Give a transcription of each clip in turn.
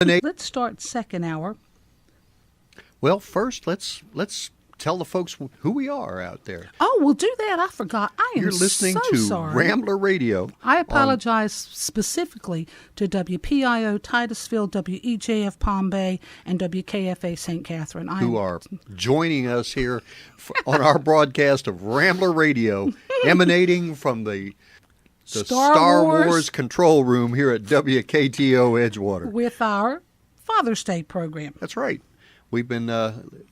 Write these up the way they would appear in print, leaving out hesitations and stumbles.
Let's start second hour. Well, first, let's tell the folks who we are out there. Oh, we'll do that. I forgot. You're listening so to sorry. Rambler Radio. I apologize specifically to WPIO Titusville, WEJF Palm Bay, and WKFA St. Catherine. Who are joining us here on our broadcast of Rambler Radio, emanating from the Star Wars control room here at WKTO Edgewater. With our Father's Day program. That's right. We've been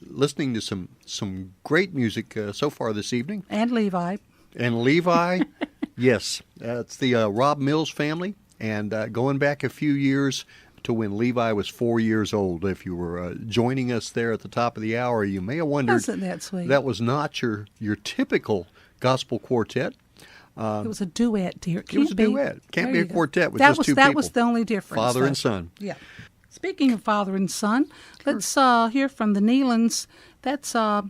listening to some great music so far this evening. And Levi. Yes. It's the Rob Mills family. And going back a few years to when Levi was 4 years old. If you were joining us there at the top of the hour, you may have wondered. Isn't that sweet? That was not your typical gospel quartet. It was a duet, dear. It was a duet. Can't be a quartet with just two people. That was the only difference. Father and son. Yeah. Speaking of father and son, let's hear from the Nealons. That's, I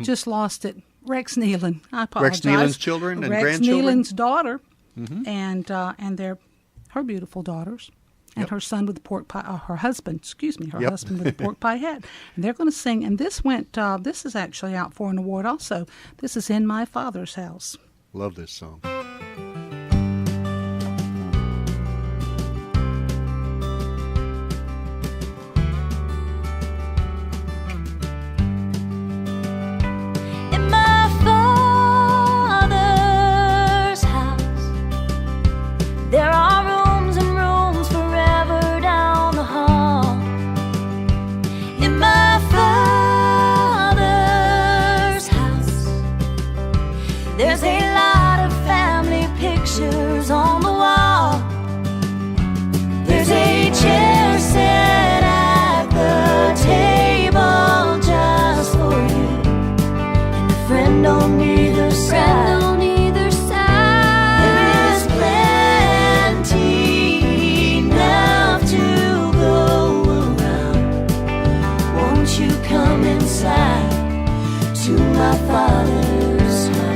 just lost it. Rex Nealon. I apologize. Rex Nealon's children and Rex grandchildren? Rex Nealon's daughter, and her beautiful daughters. And her son with the pork pie, her husband with the pork pie hat. And they're going to sing. And this is actually out for an award also. This is In My Father's House. Love this song. In my Father's house, there are rooms and rooms forever down the hall. In my Father's house, there's a lot of family pictures on the wall. There's a chair set at the table just for you, and a friend on either side. There is plenty enough to go around. Won't you come inside to my Father's house?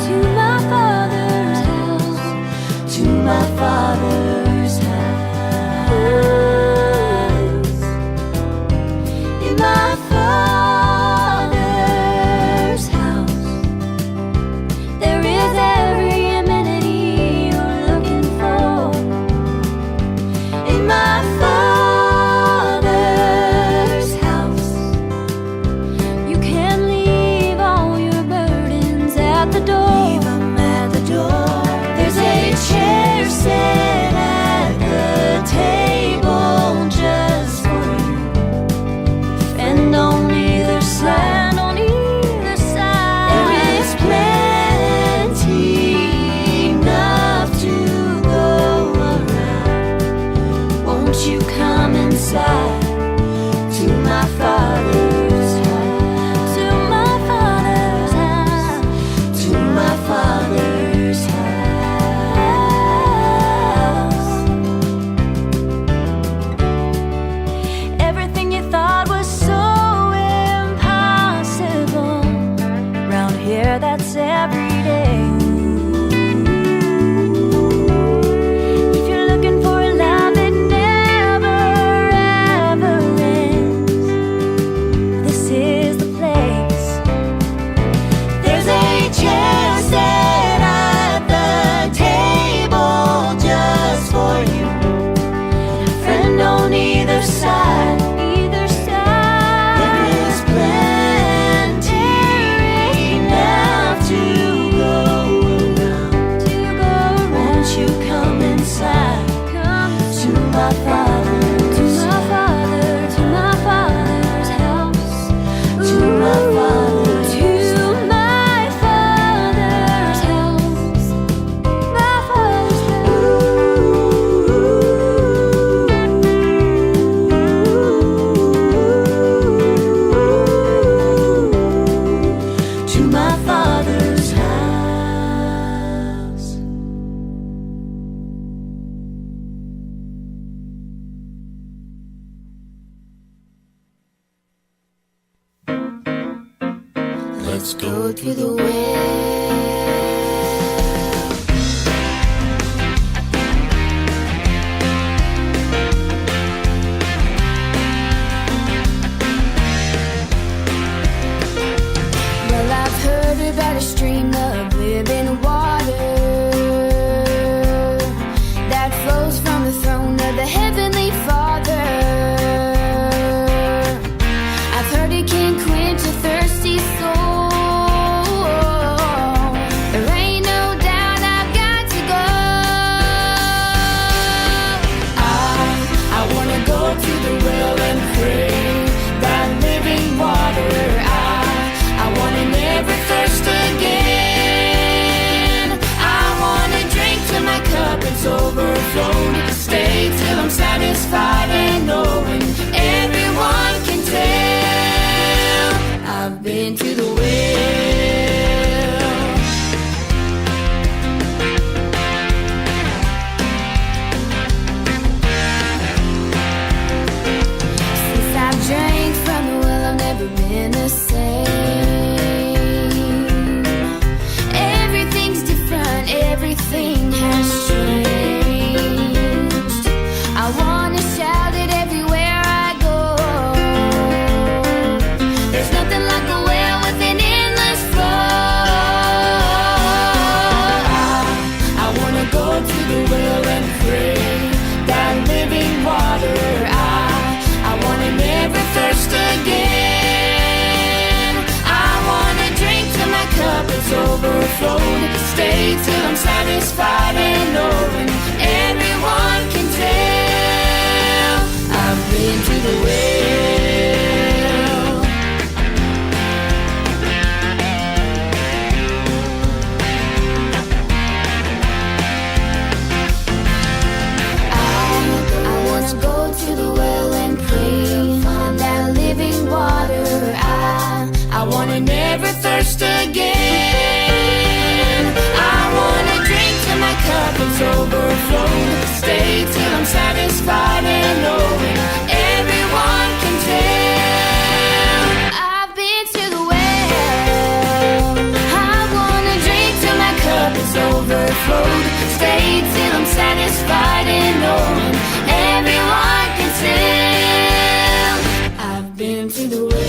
To my Father's house. To my Father's house. In my Father's house, there is every amenity you're looking for. In my Father's house, you can leave all your burdens at the door. Leave 'em at the door. There's a chair set at the table just for you, and on either side. There is plenty enough to go around. Won't you come inside to my Father's house? To my Father's house. To my Father's house. Everything you thought was so impossible, round here that's every day. If you're looking for a love that never ever ends, this is the place. There's a chair set at the table just for you, and a friend on either side. There is plenty enough to go around. Won't you come inside to my Father's house? To my Father's house. To my Father's house. My Father's house. To my Father's house. Let's go through the web. of the Heavenly Father. I've heard He can quench a thirsty soul. There ain't no doubt I've got to go. I wanna go to the well and pray that living water. I wanna never thirst again. I wanna drink till my cup is overflowed. Stay till I'm satisfied and knowing everyone can tell I've been to the well. Since I've drank from the well, I've never been the same. Everything's different, everything has changed. I wanna shout it everywhere I go. There's nothing like a well with an endless flow. I wanna go to the well and pray that living water. I wanna never thirst again. I wanna drink till my cup is overflowed. Stay till I'm satisfied and knowing everyone can tell I've been to the well. I wanna go to the well and pray find that living water. I wanna never thirst again. I wanna drink till my cup is overflowed. Stay till I'm satisfied and knowing everyone can tell I've been to the well. I wanna drink till my cup is overflowed. Stay till I'm satisfied and knowing everyone can tell I've been to the well.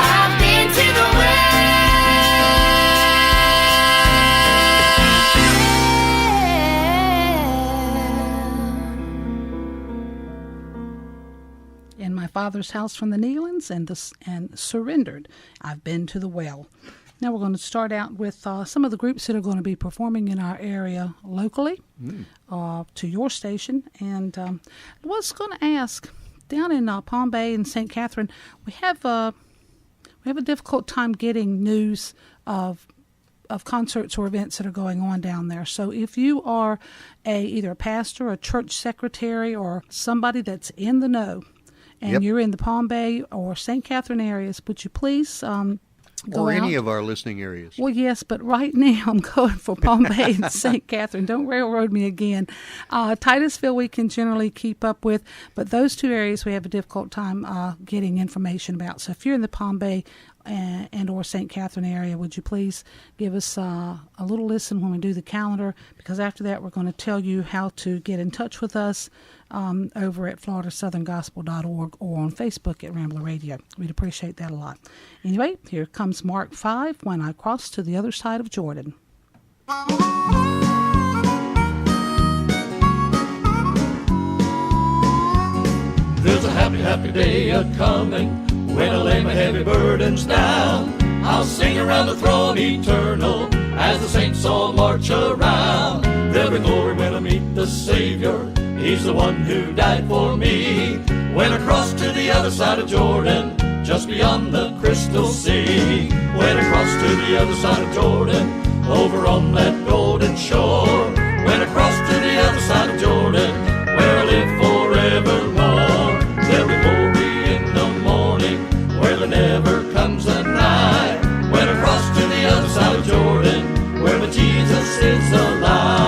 I've been to the well. In my father's house from the Nealons and surrendered. I've been to the well. Now we're going to start out with some of the groups that are going to be performing in our area locally to your station. And I was going to ask, down in Palm Bay and St. Catherine, we have a difficult time getting news of concerts or events that are going on down there. So if you are either a pastor, a church secretary, or somebody that's in the know, and you're in the Palm Bay or St. Catherine areas, would you please go or out? any of our listening areas. Well, yes, but right now I'm going for Palm Bay and St. Catherine. Don't railroad me again. Titusville we can generally keep up with, but those two areas we have a difficult time getting information about. So if you're in the Palm Bay and or St. Catherine area, would you please give us a little listen when we do the calendar, because after that we're going to tell you how to get in touch with us over at floridasoutherngospel.org or on Facebook at Rambler Radio. We'd appreciate that a lot. Anyway, here comes Mark 5, When I Cross to the Other Side of Jordan. There's a happy, happy day a-coming when I lay my heavy burdens down. I'll sing around the throne eternal as the saints all march around. There'll be glory when I meet the Savior. He's the one who died for me. When I cross to the other side of Jordan, just beyond the crystal sea. When I cross to the other side of Jordan, over on that golden shore. When I cross to the other side of Jordan, where I live forevermore. There'll be glory in the morning, where there never comes a night. When I cross to the other side of Jordan, where my Jesus is alive.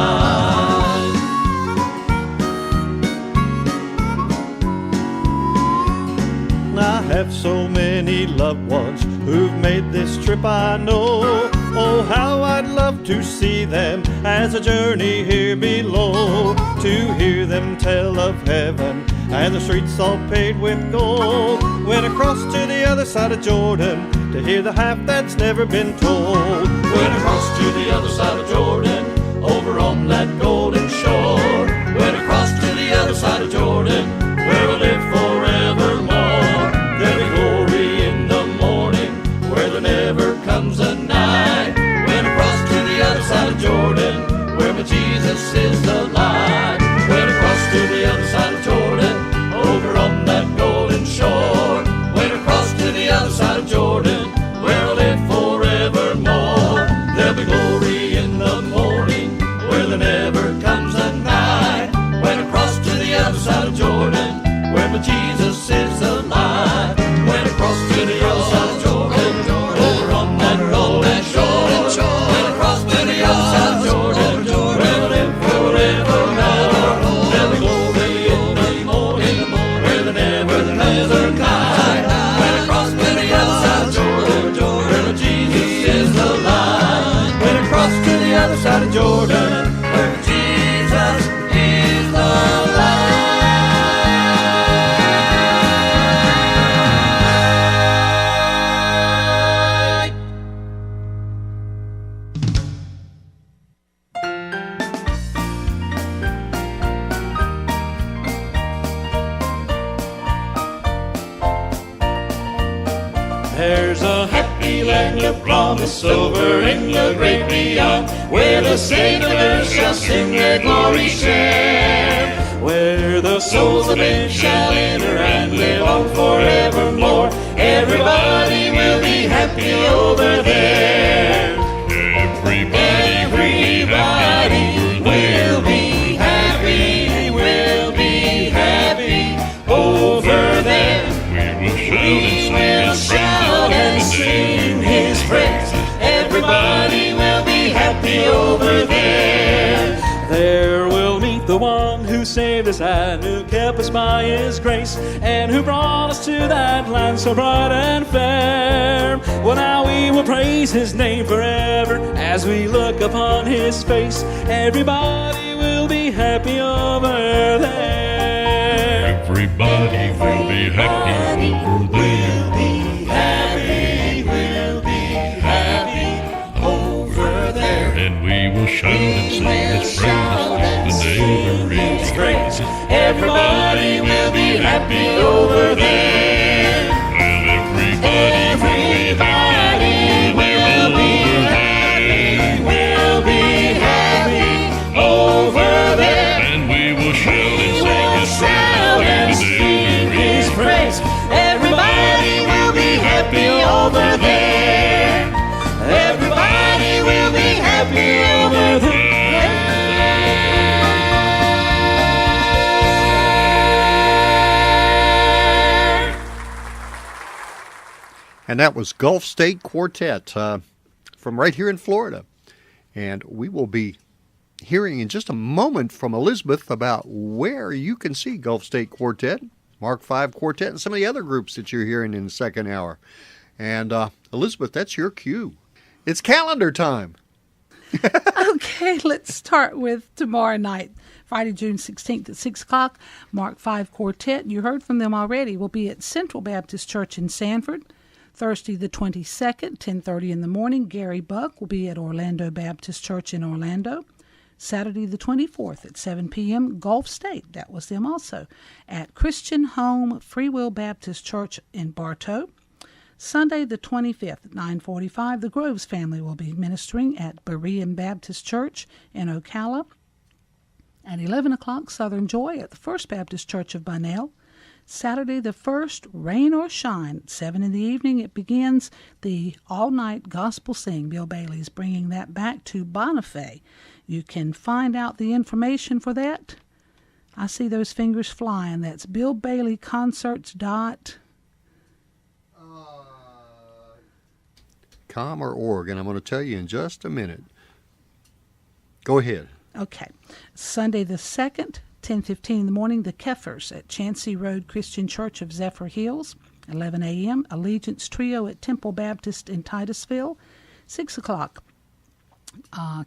I have so many loved ones who've made this trip, I know. Oh, how I'd love to see them as I journey here below, to hear them tell of heaven and the streets all paved with gold. When I cross to the other side of Jordan, to hear the half that's never been told. When I cross to the other side of Jordan, over There's a happy land of promise over in the great beyond, where the sailors shall sing their glory share, where the souls of men shall enter and live on forevermore. Everybody will be happy over there. Everybody will be happy, will be happy over there. We will shout and sing His praise. Everybody will be happy over there. There we'll meet the one who saved us and who kept us by His grace, and who brought us to that land so bright and fair. Well, now we will praise His name forever as we look upon His face. Everybody will be happy over there. Everybody will be happy over there. We'll be happy over there. And we will shout and sing His praise and never Everybody will be happy over there. Well, everybody will be happy over there. and we will shout And sing His praise. Everybody will be happy over there. Everybody will be happy over there. And that was Gulf State Quartet from right here in Florida. And we will be hearing in just a moment from Elizabeth about where you can see Gulf State Quartet, Mark V Quartet, and some of the other groups that you're hearing in the second hour. And Elizabeth, that's your cue. It's calendar time. Okay, let's start with tomorrow night, Friday, June 16th at 6 o'clock. Mark V Quartet, you heard from them already, will be at Central Baptist Church in Sanford. Thursday the 22nd, 10:30 in the morning, Gary Buck will be at Orlando Baptist Church in Orlando. Saturday the 24th at 7 p.m., Gulf State, that was them also, at Christian Home Free Will Baptist Church in Bartow. Sunday the 25th at 9:45, the Groves family will be ministering at Berean Baptist Church in Ocala. At 11 o'clock, Southern Joy at the First Baptist Church of Bunnell. Saturday the 1st, rain or shine, at 7 in the evening, it begins the all-night gospel sing. Bill Bailey's bringing that back to Bonifay. You can find out the information for that. I see those fingers flying. That's Bill Bailey Concerts .com or org, and I'm going to tell you in just a minute. Go ahead. Okay. Sunday the 2nd, 10:15 in the morning, the Keffers at Chancey Road Christian Church of Zephyr Hills. 11 a.m., Allegiance Trio at Temple Baptist in Titusville. 6 o'clock,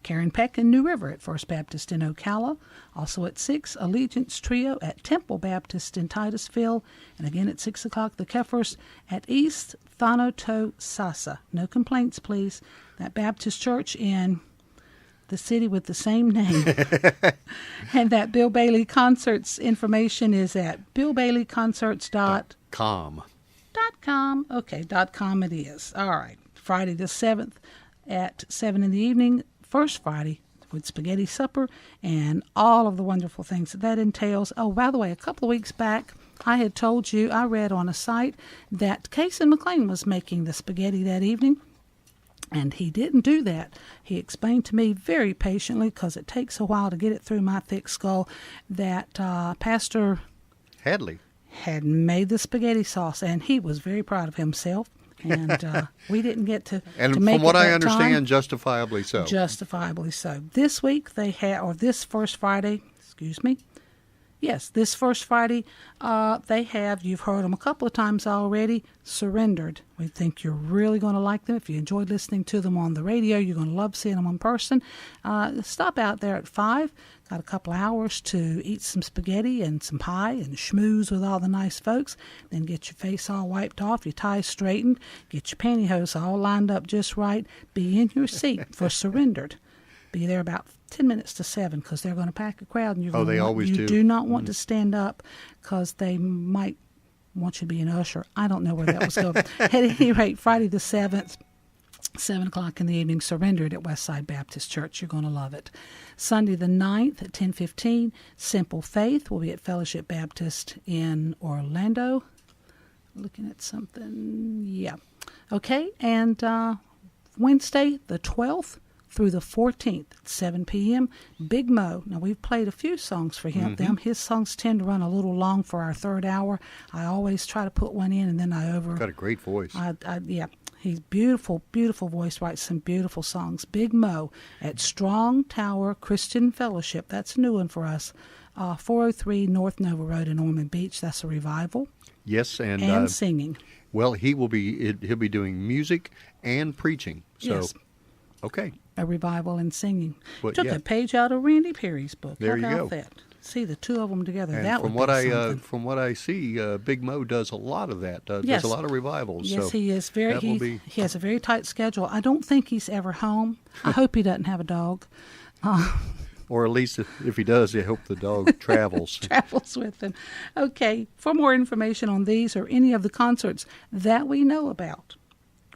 Karen Peck in New River at First Baptist in Ocala. Also at 6, Allegiance Trio at Temple Baptist in Titusville. And again at 6 o'clock, the Keffers at East Thanato Sasa. No complaints, please. That Baptist church in the city with the same name. And that Bill Bailey Concerts information is at billbaileyconcerts.com. Okay, .com it is. All right. Friday the 7th at 7 in the evening, First Friday with spaghetti supper and all of the wonderful things that entails. Oh, by the way, a couple of weeks back, I had told you, I read on a site that Casey McLean was making the spaghetti that evening. And he didn't do that. He explained to me very patiently, because it takes a while to get it through my thick skull, that Pastor Hadley had made the spaghetti sauce, and he was very proud of himself. And we didn't get to and to make from what it I that understand, time. justifiably so. Justifiably so. This week they had, or this first Friday, Yes, this first Friday, they have, you've heard them a couple of times already, Surrendered. We think you're really going to like them. If you enjoyed listening to them on the radio, you're going to love seeing them in person. Stop out there at 5. Got a couple hours to eat some spaghetti and some pie and schmooze with all the nice folks. Then get your face all wiped off, your tie straightened, get your pantyhose all lined up just right. Be in your seat for Surrendered. Be there about 10 minutes to 7, because they're going to pack a crowd, and you're they always you do. do not want to stand up, because they might want you to be an usher. I don't know where that was going. At any rate, Friday the 7th, 7 o'clock in the evening, Surrendered at Westside Baptist Church. You're going to love it. Sunday the 9th at 10:15, Simple Faith will be at Fellowship Baptist in Orlando. Looking at something. Yeah. Okay. And Wednesday the 12th through the 14th at 7 p.m., Big Mo. Now, we've played a few songs for him. His songs tend to run a little long for our third hour. I always try to put one in, and then Got a great voice. Yeah. He's beautiful, beautiful voice, writes some beautiful songs. Big Mo at Strong Tower Christian Fellowship. That's a new one for us. 403 North Nova Road in Ormond Beach. That's a revival. Yes, and singing. Well, he'll be doing music and preaching. So, yes. Okay. A revival and singing. Well, Took yeah. a page out of Randy Perry's book. There How you about go. that? See the two of them together. And that from would be something. From what I see, Big Mo does a lot of that. Yes. Does a lot of revivals. Yes, so he is he has a very tight schedule. I don't think he's ever home. I hope he doesn't have a dog. Or at least if he does, I hope the dog travels. Travels with him. Okay, for more information on these or any of the concerts that we know about,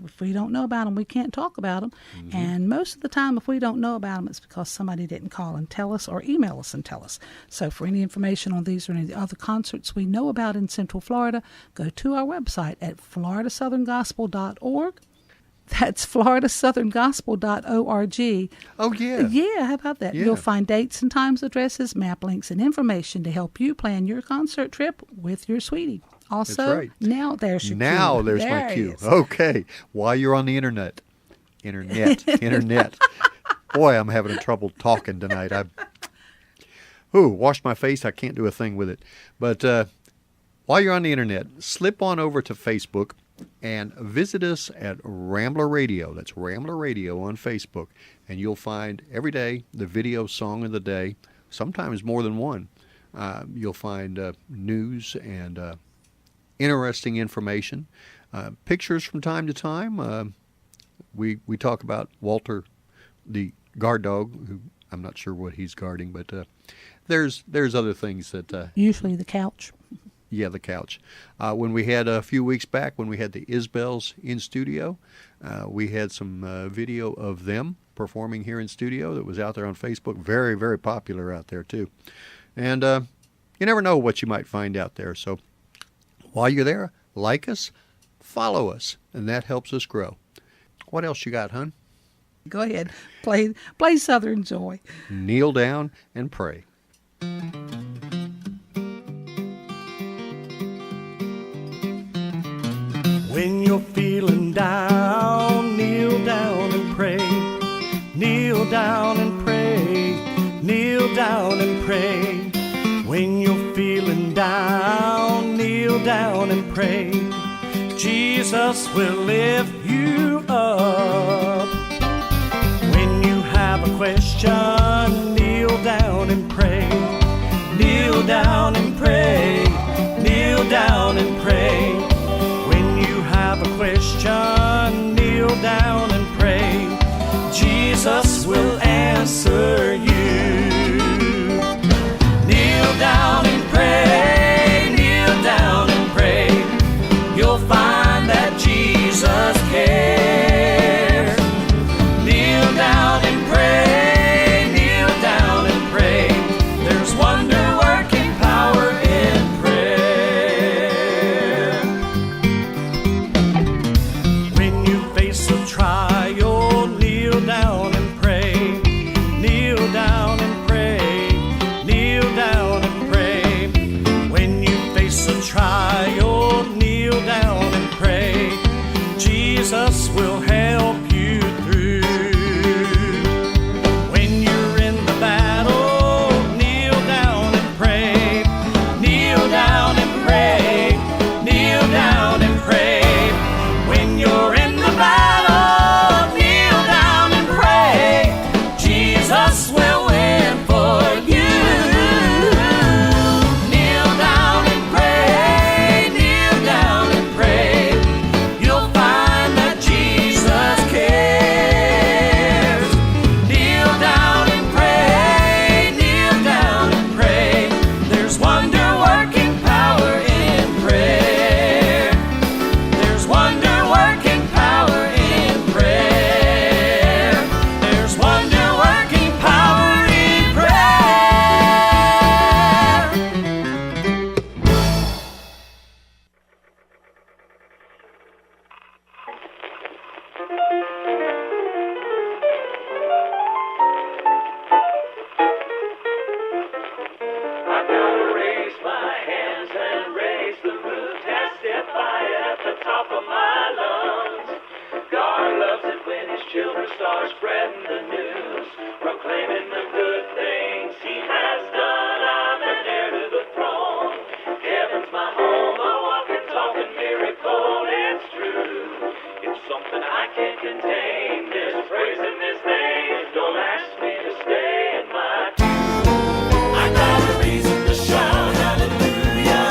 if we don't know about them, we can't talk about them. And most of the time, if we don't know about them, it's because somebody didn't call and tell us or email us and tell us. So for any information on these or any of the other concerts we know about in Central Florida, go to our website at floridasoutherngospel.org. That's floridasoutherngospel.org. Oh, yeah. Yeah, how about that? Yeah. You'll find dates and times, addresses, map links, and information to help you plan your concert trip with your sweetie. Also, That's right. now there's your Now cue. there's There my it cue. is. Okay. While you're on the internet. Boy, I'm having trouble talking tonight. Washed my face. I can't do a thing with it. But while you're on the internet, slip on over to Facebook and visit us at Rambler Radio. That's Rambler Radio on Facebook. And you'll find every day the video song of the day, sometimes more than one. You'll find news and interesting information, pictures from time to time. We talk about Walter, the guard dog, who I'm not sure what he's guarding, but there's other things that Usually the couch. Yeah, the couch. When we had a few weeks back, when we had the Isbels in studio, we had some video of them performing here in studio that was out there on Facebook. Very, very popular out there, too. And you never know what you might find out there. So while you're there, like us, follow us, and that helps us grow. What else you got, hon? Go ahead. Play Southern Joy. Kneel down and pray. When you're feeling down, kneel down and pray. Kneel down and pray. Kneel down and pray. When you're feeling down, kneel down and pray. Jesus will lift you up. When you have a question, kneel down and pray. Kneel down and pray. Kneel down and pray. When you have a question, kneel down and pray. Jesus will answer you. Kneel down and pray. Kneel down and pray. You'll find that Jesus cares. Kneel down and pray. Kneel down and pray. children start spreading the news, proclaiming the good things he has done. I'm an heir to the throne. Heaven's my home, a walking, talking miracle. It's true. It's something I can't contain. This praise in this name. Don't ask me to stay in my tune. I got a reason to shout hallelujah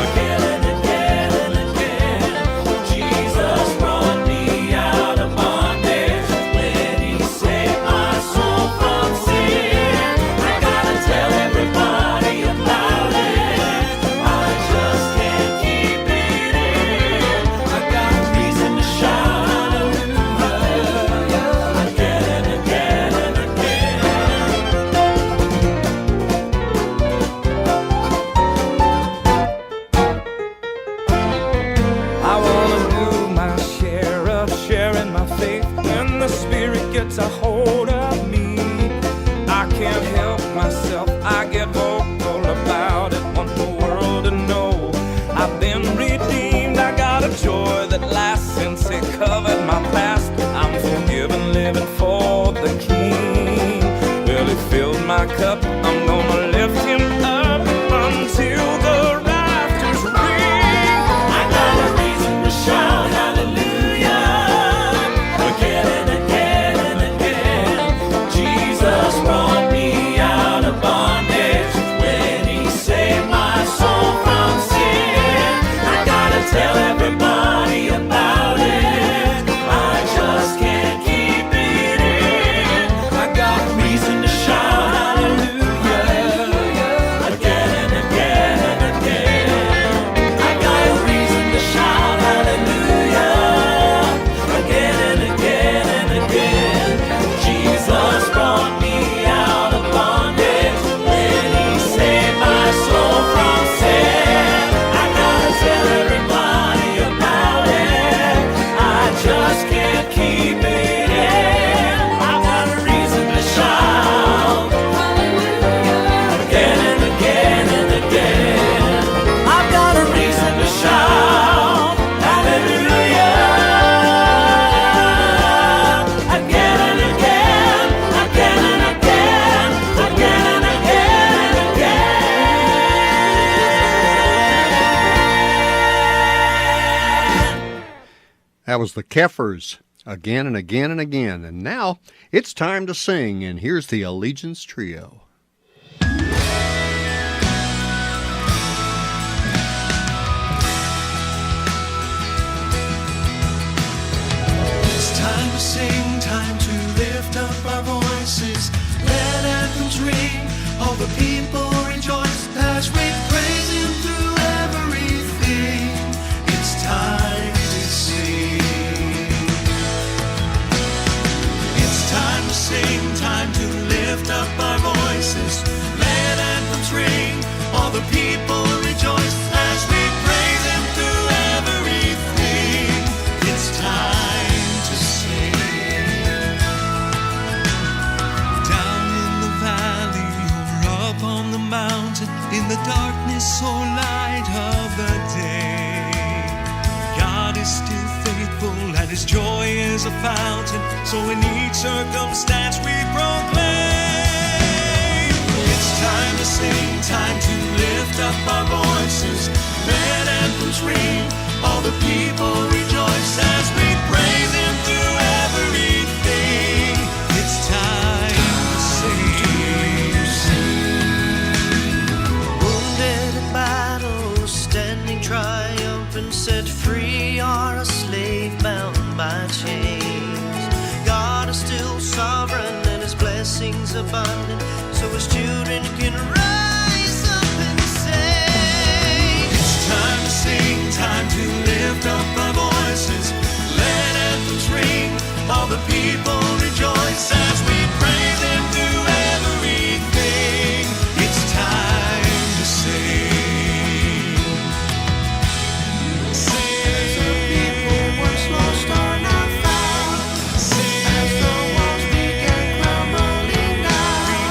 again and again and again. Jesus brought me out of bondage when he saved my soul from sin. I gotta tell everybody about it. I just can't keep it in. I got a reason to shout hallelujah again and again and again. I wanna do my share of sharing my faith. When the Spirit gets a hold of me, I can't help myself, I get vocal about it. Want the world to know I've been redeemed. I got a joy that lasts since He covered my past. I'm forgiven, living for the King. Well, He filled my cup, I'm gonna lift Him up until the rafters ring. I got a reason to shout hallelujah again and again and again. Jesus brought me out of bondage when he saved my soul from sin. I gotta tell everybody about it. I just can't keep it in. I got a reason to shout hallelujah again and again and again. I got a reason to shout hallelujah again and again and again. Jesus brought me out of bondage when he saved my soul from sin. I gotta tell everybody about it. I just can't keep it in. I got a reason to shout again and again and again. I've got a reason to shout hallelujah again and again, again and again, again and again and again. That was the Keffers, again and again and again. And now it's time to sing, and here's the Allegiance Trio. It's time to sing, time to lift up our voices. Let anthems ring, all the people rejoice as we praise Him through everything. It's time to sing. It's time to sing, time to lift up our voices. Let anthems ring, all the people rejoice as we praise Him through everything. It's time to sing. Down in the valley or up on the mountain, in the darkness or light of the day, God is still faithful and His joy is a fountain. So in each circumstance we proclaim. It's time to sing, time to lift up our voices. Let anthems ring, all the people rejoice as we praise Him through everything. It's time to sing. Wounded in battle, standing triumphant, set free, are a slave bound by chains. God is still sovereign and His blessings abundant, so His children can rise up and say, it's time to sing, time to lift up our voices. Let anthems ring, all the people rejoice as we praise Him through everything. It's time to sing. Sing. As the people once lost are now found. Sing. As the walls began crumbling down.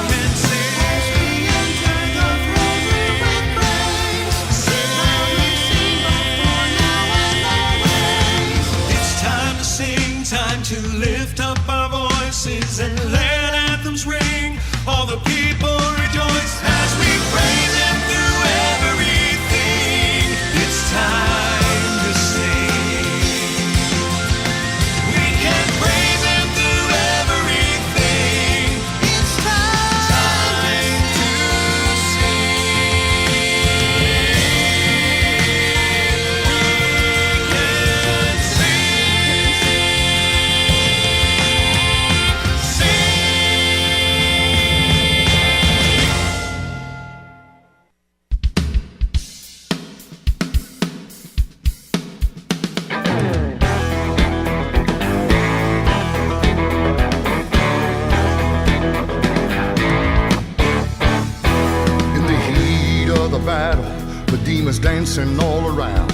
was dancing all around.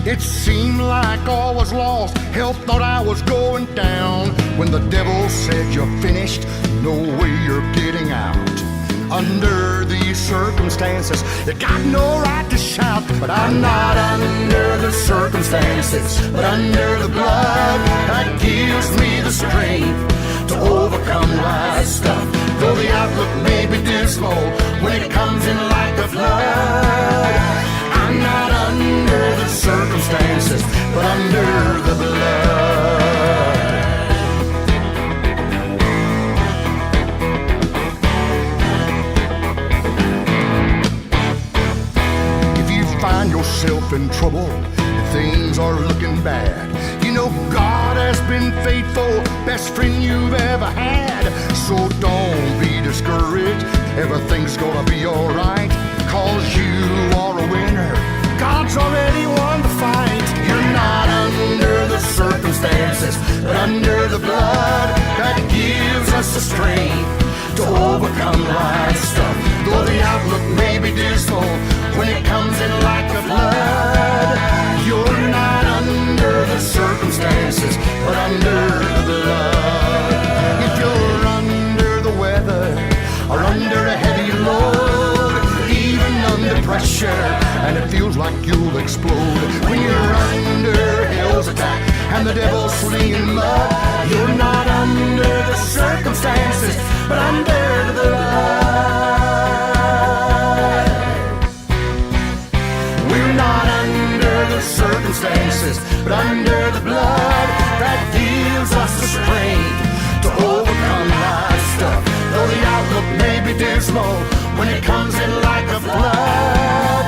It seemed like all was lost. Hell thought I was going down. When the devil said you're finished, no way you're getting out. Under these circumstances, you got no right to shout. But I'm not under the circumstances, but under the blood that gives me the strength to overcome life's stuff. Though the outlook may be dismal when it comes in like a flood, I'm not under the circumstances, but under the blood. If you find yourself in trouble, things are looking bad, you know God has been faithful, best friend you've ever had. So don't be discouraged, everything's gonna be alright, 'cause you are a winner, God's already won the fight. You're not under the circumstances, but under the blood that gives us the strength to overcome life's stuff. Though the outlook may be dismal when it comes in like a flood, you're not under the circumstances, but under the blood. If you're under the weather or under a heavy load, even under pressure, and it feels like you'll explode, when you're under hell's attack and the devil's slinging mud, you're not under the circumstances, but under the blood. We're not under the circumstances, but under the blood that gives us the strength to overcome life's stuff. Though the outlook may be dismal when it comes in like a flood,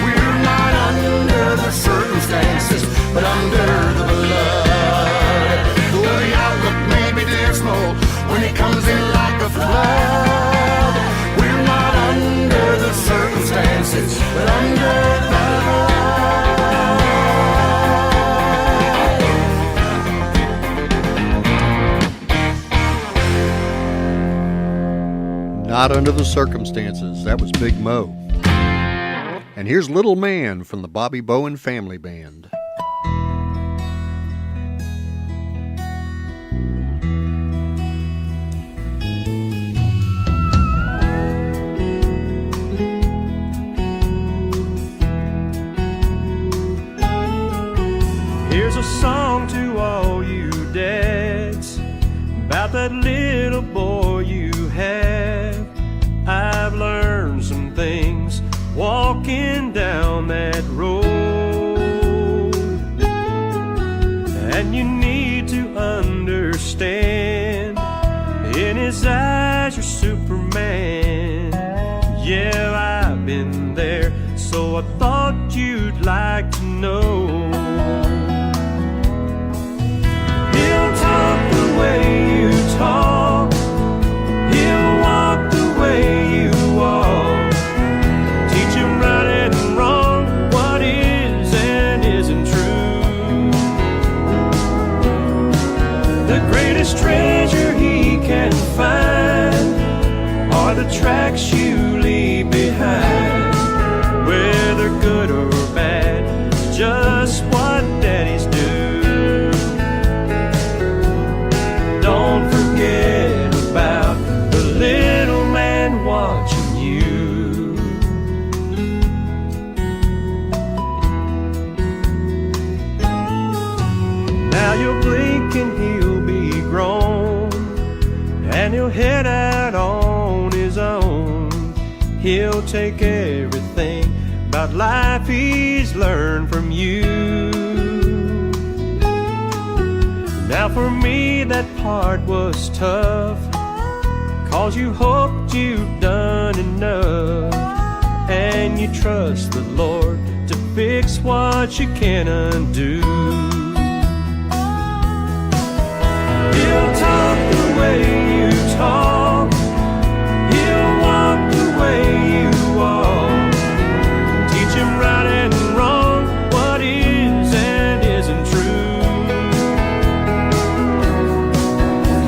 we're not under the circumstances, but under the blood. Though the outlook may be dismal when it comes in like a flood, we're not under the circumstances, but under the blood. Not under the circumstances. That was Big Mo. And here's Little Man from the Bobby Bowen Family Band. Here's a song to all you dads about that little boy you have. I've learned some things walking down that road, and you need to understand, in his eyes you're Superman. Yeah, I've been there, so I thought you'd like to know. He'll talk the way you talk, he'll walk the way you walk, teach him right and wrong, what is and isn't true. The greatest treasure he can find are the tracks you leave behind, whether good or bad, just what daddies do. Don't forget about the little man watching you. Now you'll blink and he'll be grown, and he'll head out on his own. He'll take everything about life he's learned from you. Now for me that part was tough, 'cause you hoped you'd done enough, and you trust the Lord to fix what you can't undo. He'll talk the way you talk, he'll walk the way you walk, teach him right and wrong, what is and isn't true.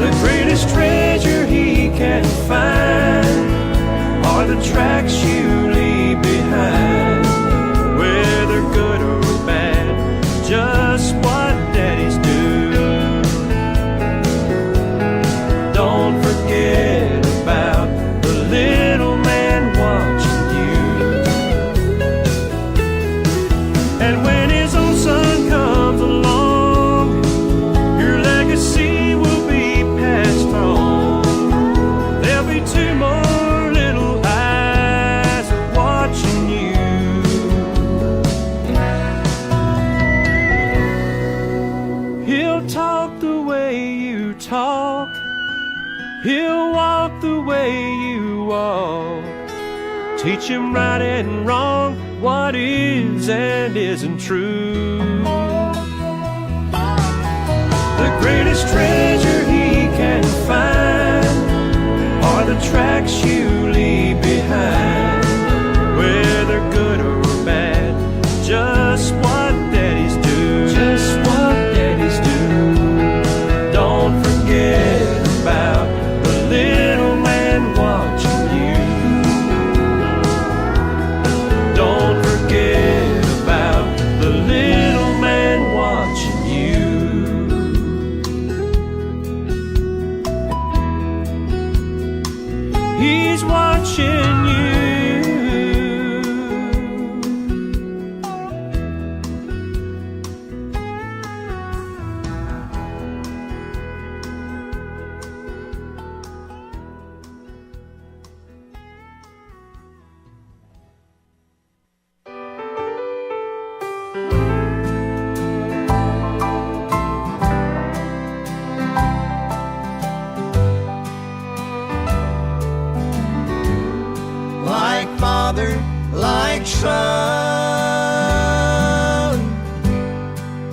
The greatest treasure he can find are the tracks you leave behind, where Teach him right and wrong, what is and isn't true. The greatest treasure he can find are the tracks you leave behind, whether good or bad, just what daddies do, just what daddies do. Don't forget about the little man watching you. Don't forget about the little man watching you. He's watching you. Like father, like son,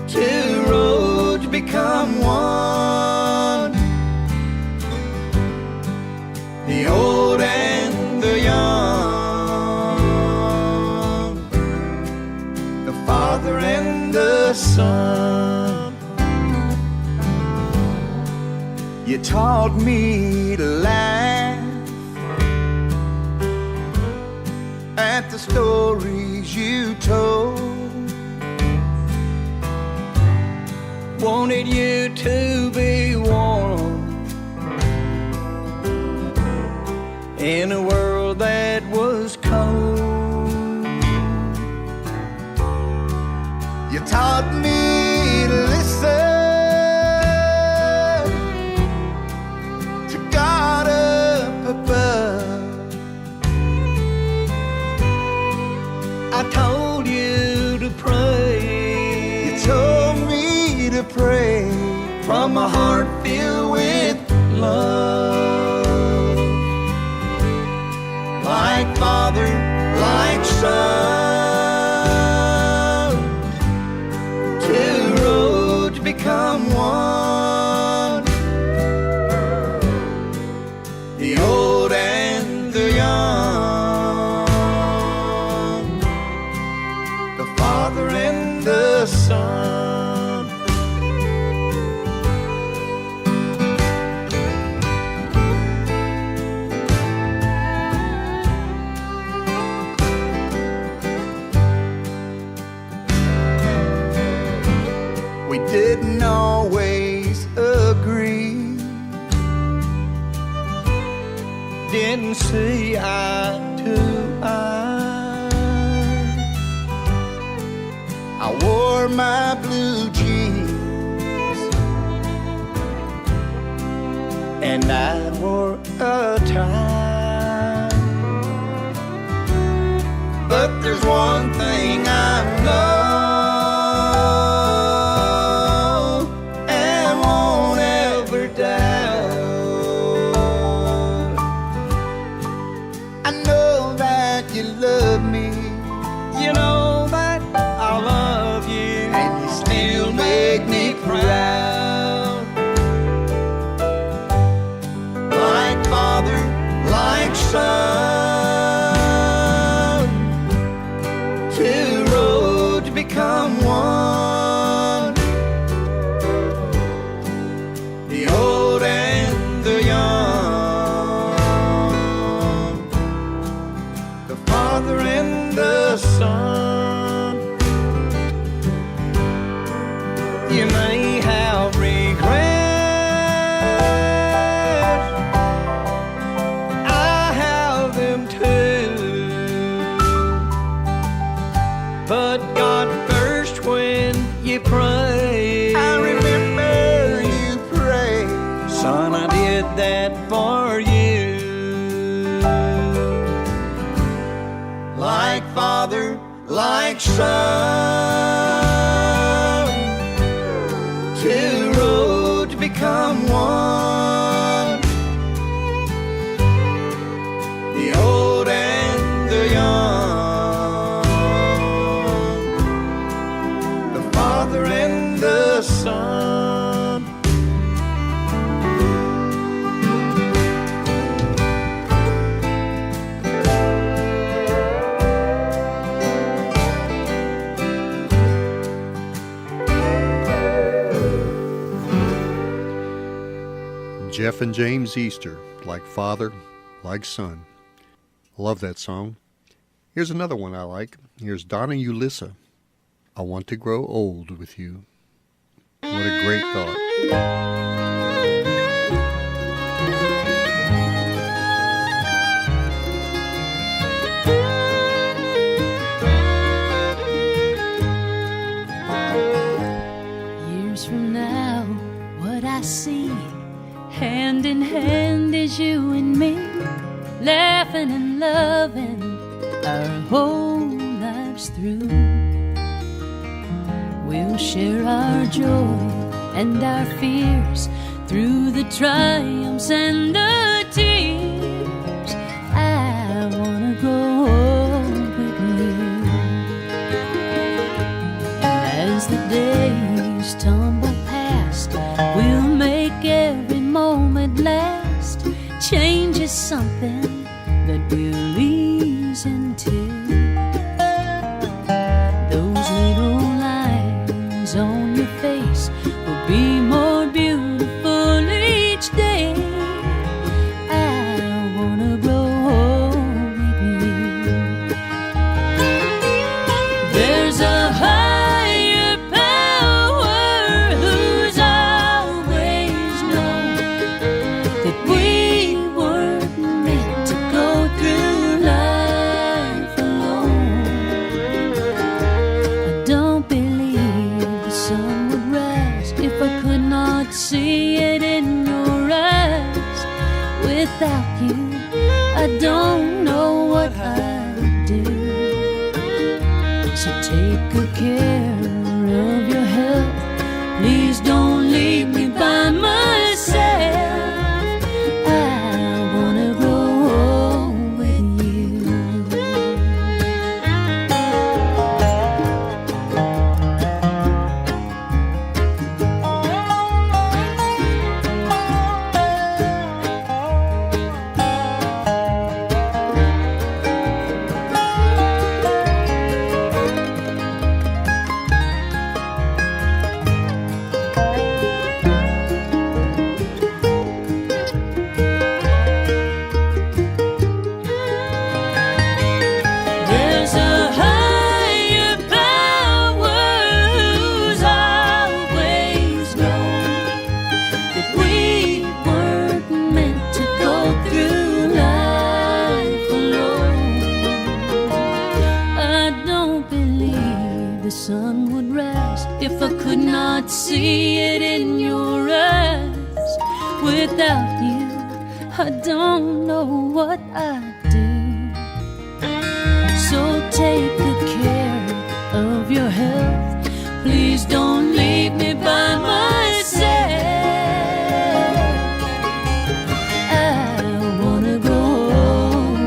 two roads become one. The old and the young, the father and the son. You taught me to laugh at the stories you told. Wanted you to be warm in a world that was cold. You taught me to listen to God up above. I told you to pray. You told me to pray from a heart filled with love. Like father, like son, two roads become one. The old and the young, the father and the son. We didn't always agree, didn't see eye to eye. I wore my blue jeans and I wore a tie. But there's one thing I know and won't ever doubt. I know that you love me, you know that I love you, and you still make me proud. Like father, like son, two roads become one. The old and the young, the father and the son. You may have regrets, I have them too. But God first when you pray. I remember you pray, son, I did that for you. Like father, like son, two roads become one. The old and the Jeff and James Easter, Like Father, Like Son. I love that song. Here's another one I like. Here's Donna Ulissa, I Want to Grow Old with You. What a great thought. Years from now, what I see, hand in hand is you and me, laughing and loving our whole lives through. We'll share our joy and our fears through the triumphs and the tears. I wanna grow old with you. As the days tumble past, we'll make every moment last. Change is something that we'll ease into. Those little lines on your face will be more beautiful each day. I wanna grow old with you. There's a higher power who's always known that we weren't meant to go through life alone. I don't believe the sun would rise if I could not see it in your eyes. Without you, I don't know what I'd do. So take good care of your health. Please don't leave me by myself. I wanna grow old with you. There's a higher power who's always known that we weren't meant to go through life alone. I don't believe the sun would rise if I could not see it in your eyes. Without you, I don't know what I'd do. So take good care of your health. Please don't leave me by myself. I wanna grow old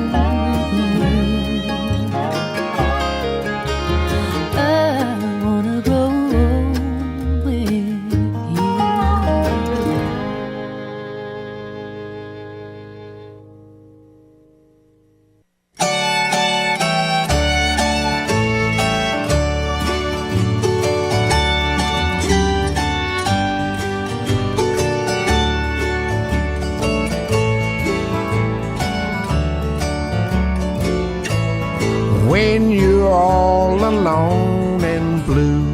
with you. I wanna grow old with you. When you're all alone and blue,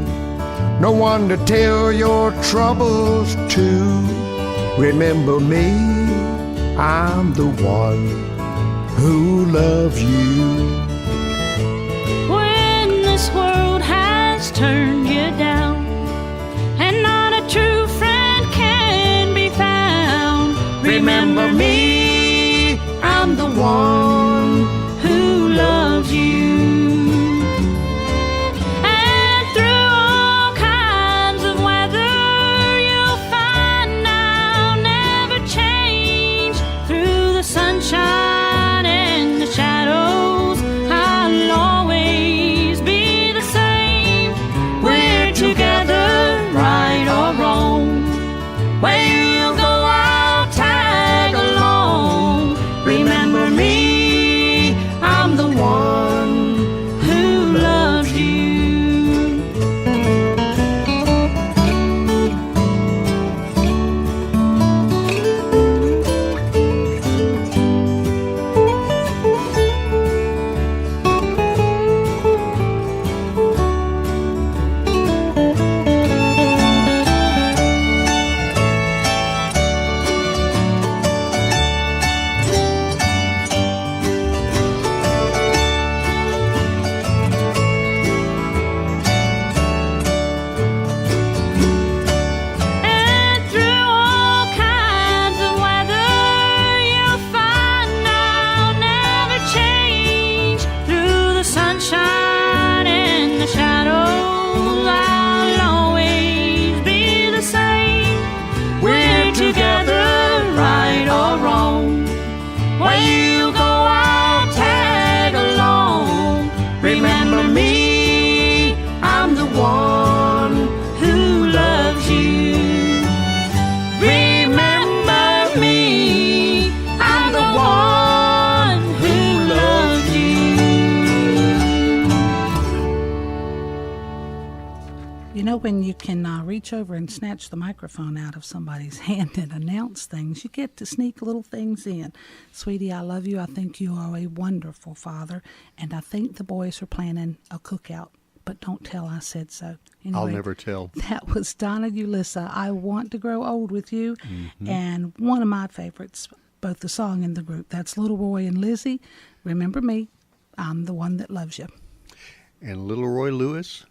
no one to tell your troubles to. Remember me, I'm the one who loves you. When this world has turned you down and not a true friend can be found, remember me, I'm the one who loves you. And through all kinds of weather, you'll find I'll never change. Through the sunshine and the shadows, I'll always be the same. Remember me, I'm the one who loves you. Remember me, I'm the one who loves you. You know, when you can reach over and snatch the microphone out of somebody's hand and announce things, you get to sneak little things in. Sweetie, I love you. I think you are a wonderful father, and I think the boys are planning a cookout, but don't tell I said so. Anyway, I'll never tell. That was Donna Ulissa, I Want to Grow Old with You, and one of my favorites, both the song and the group. That's Little Roy and Lizzie. Remember me, I'm the one that loves you. And Little Roy Lewis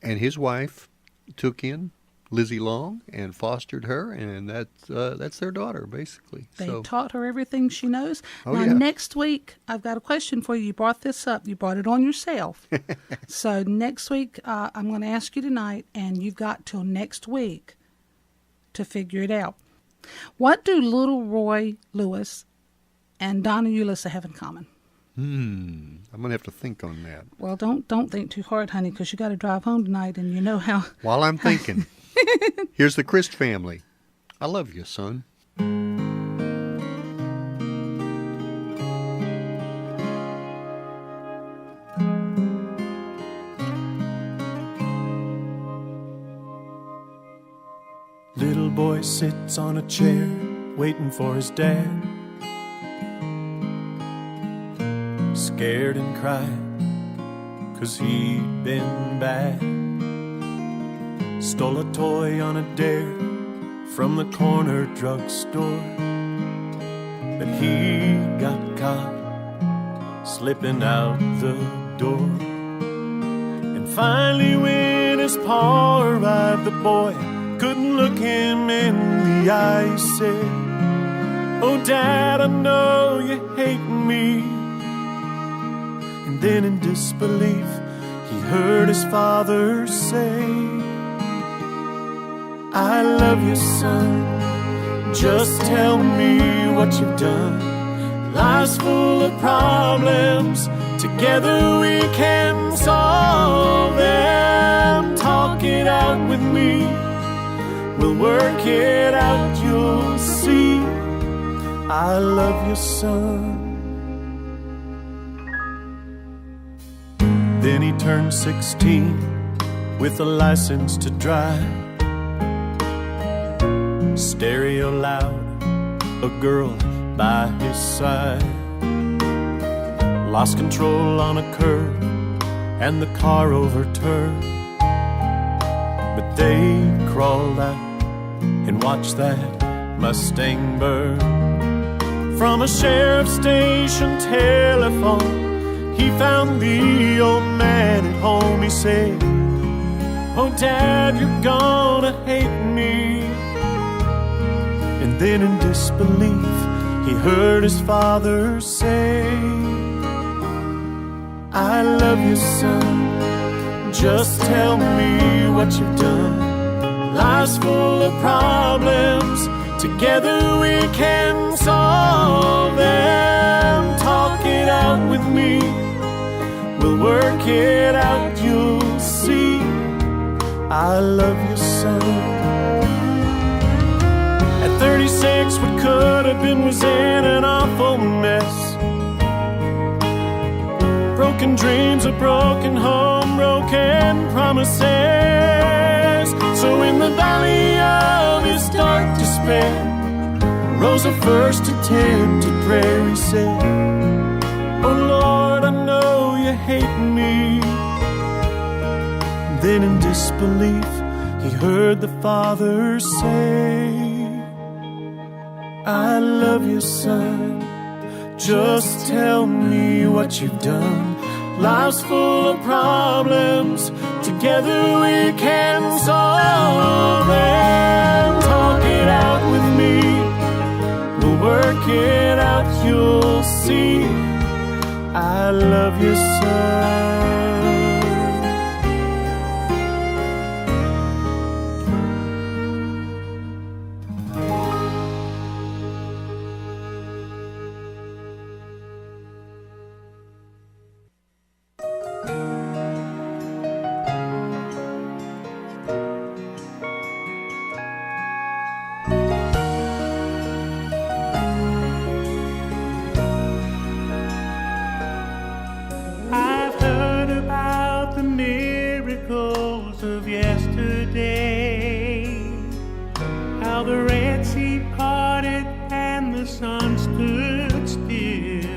and his wife took in Lizzie Long and fostered her, and that's their daughter, basically. They So, taught her everything she knows. Oh, Now, yeah. next week, I've got a question for you. You brought this up. You brought it on yourself. So next week, I'm going to ask you tonight, and you've got till next week to figure it out. What do Little Roy Lewis and Donna Ulissa have in common? I'm going to have to think on that. Well, don't think too hard, honey, because you got to drive home tonight, and you know how. While I'm thinking, here's the Christ family. I love you, son. Little boy sits on a chair, waiting for his dad. Scared and cried, 'cause he'd been bad. Stole a toy on a dare from the corner drugstore. But he got caught slipping out the door. And finally when his paw arrived, the boy couldn't look him in the eye. He said, "Oh, Dad, I know you hate me." And then in disbelief, he heard his father say, "I love you, son. Just tell me what you've done. Life's full of problems. Together we can solve them. Talk it out with me. We'll work it out, you'll see. I love you, son." Then he turned 16 with a license to drive. Stereo loud, a girl by his side. Lost control on a curve and the car overturned. But they crawled out and watched that Mustang burn. From a sheriff's station telephone, he found the old man at home. He said, "Oh, Dad, you're gonna hate me." And then in disbelief, he heard his father say, "I love you, son. Just tell me what you've done. Life's full of problems. Together we can solve them. Talk it out with me. We'll work it out, you'll see. I love you, son." At 36, what could have been was in an awful mess. Broken dreams, a broken home, broken promises. So in the valley of his dark despair, rose a first attempted prayer. He said, "Oh Lord, I know you hate me." And then in disbelief, he heard the Father say, "I love you, son. Just tell me what you've done. Life's full of problems. Together we can solve them. Talk it out with me. We'll work it out, you'll see. I love you, son." miracles of yesterday, how the Red Sea parted and the sun stood still.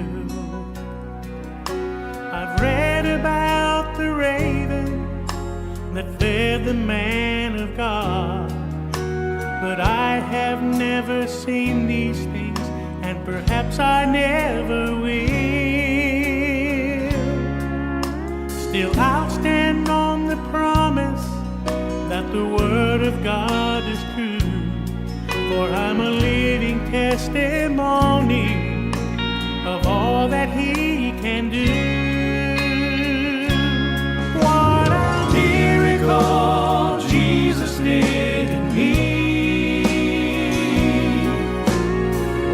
I've read about the raven that fed the man of God, but I have never seen these things, and perhaps I never will. Still I'll stand on the promise that the Word of God is true, for I'm a living testimony of all that He can do. What a miracle Jesus did in me.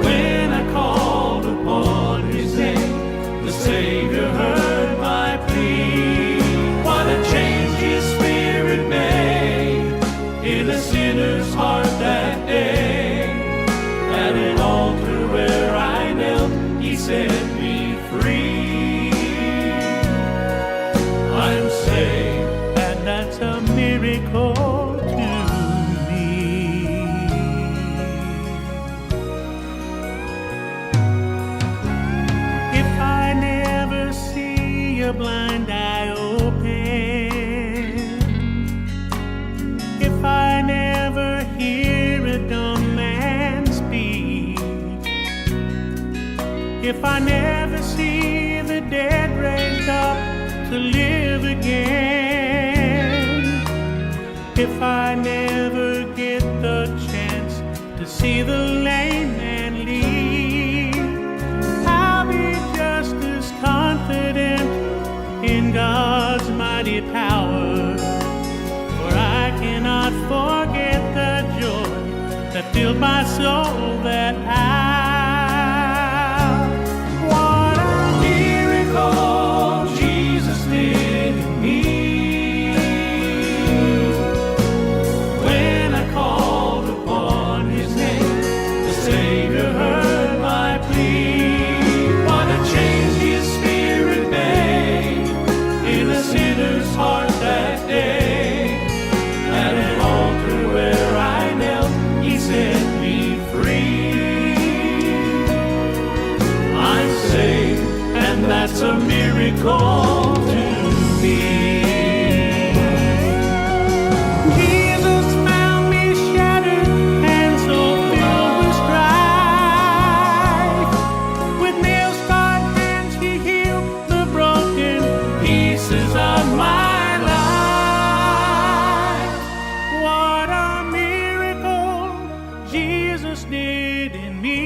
When I called upon His name, the Savior heard my plea. What a change His Spirit made in a sinner's heart that day. At an altar where I knelt, He set me free. I'm saved, and that's a miracle to me. If I never see a blind eye open, if I never hear a dumb man speak, if I never see the dead raised up to live again, if I never get the chance to see the lame man lead, I'll be just as confident in God's mighty power, for I cannot forget the joy that filled my soul that hour. What a miracle Jesus did in me. When I called upon His name, the Savior heard my plea. What a change His Spirit made in a sinner's heart that day. At an altar where I knelt, He set me free. I'm saved, and that's a miracle to me. Jesus found me shattered and so filled with strife. With nail-scarred hands He healed the broken pieces of my life. What a miracle Jesus did in me.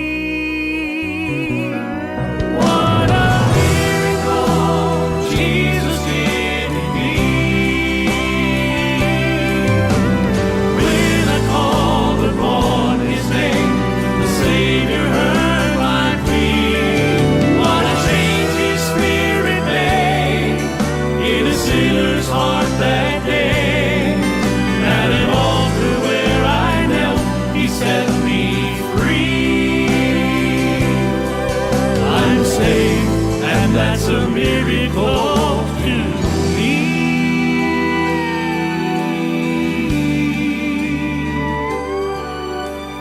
What a miracle Jesus did in me. When I called upon His name, the Savior heard my plea. What a change His Spirit made in a sinner's heart that day. At an altar where I knelt, He set me free. I'm saved, and that's a miracle to me.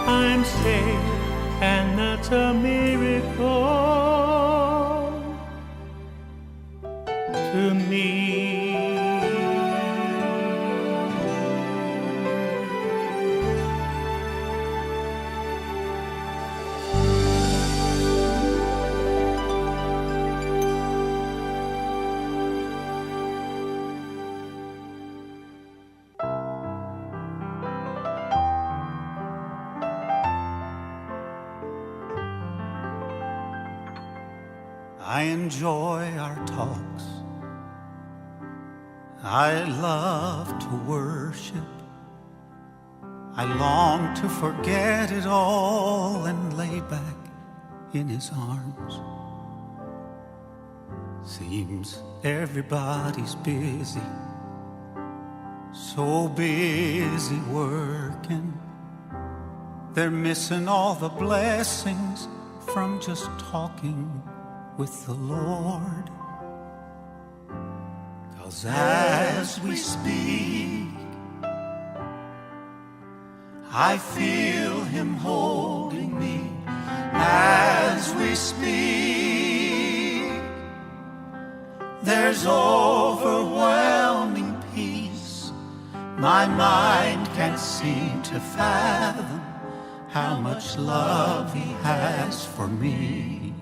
I'm saved, and that's a miracle to me. I enjoy our talks. I love to worship. I long to forget it all and lay back in His arms. Seems everybody's busy, so busy working. They're missing all the blessings from just talking with the Lord. 'Cause as we speak, I feel him holding me. As we speak, there's overwhelming peace. My mind can't seem to fathom how much love he has for me.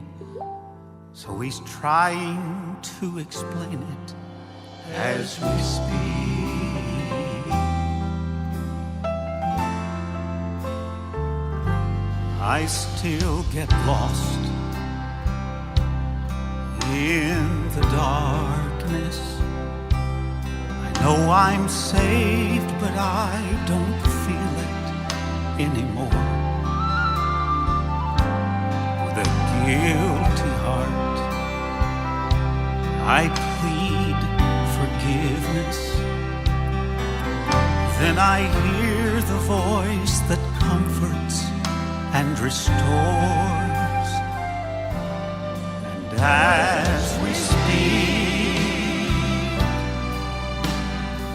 So he's trying to explain it as we speak. I still get lost in the darkness. I know I'm saved, but I don't feel it anymore. With a guilty heart, I plead forgiveness. Then I hear the voice that comforts and restores. And as we speak,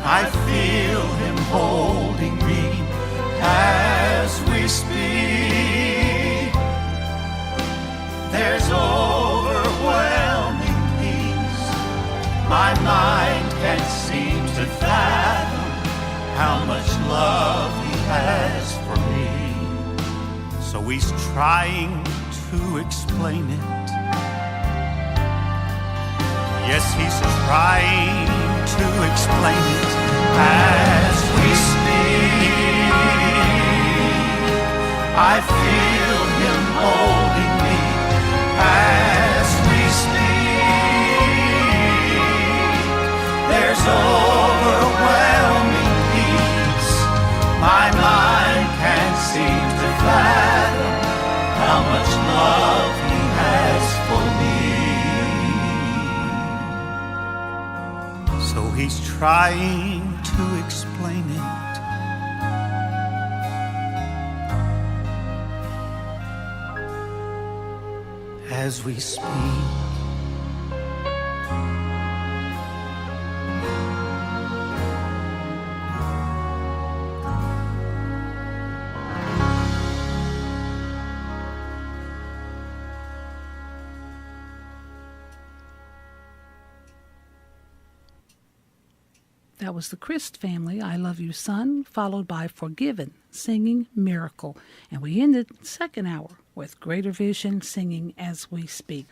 I feel him holding me. As we speak, there's overwhelming peace. My mind can't seem to fathom how much love he has for me. So he's trying to explain it. Yes, he's trying to explain it as we speak. I feel him holding me as we speak. There's overwhelming peace. My mind can't seem to fathom how much love he has for me. So he's trying to explain it. As we speak. That was the Christ family, I Love You Son, followed by Forgiven, singing Miracle. And we ended the second hour with Greater Vision, singing As We Speak.